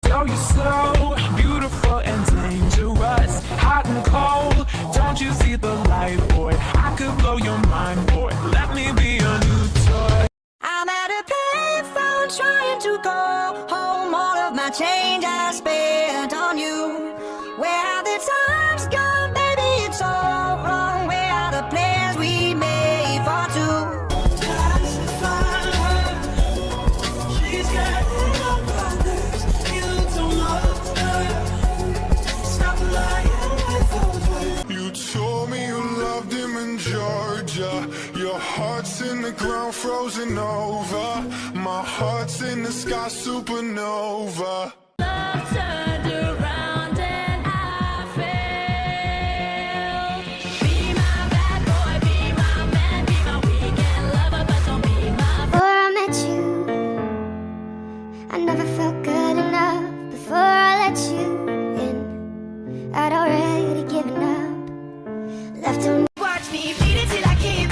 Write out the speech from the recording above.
Oh, you're so beautiful and dangerous, hot and cold. Don't you see the light, boy? I could blow your mind, boy. Let me be your new toy. I'm at a payphone trying to go home. All of my change I spent on you. Where have the times gone, baby? It's all wrong. Where are the plans we made for two? She's getting on my nerves. You don't love her. Stop lying with those words. You told me you loved him in Georgia. Your heart's in the ground, frozen over. My heart's in the sky, supernova. Love turned around and I fell. Be my bad boy, be my man, be my weekend lover, but don't be my Before I met you, I never felt good enough. Before I let you in, I'd already given up. Left on Watch me bleed it till I can't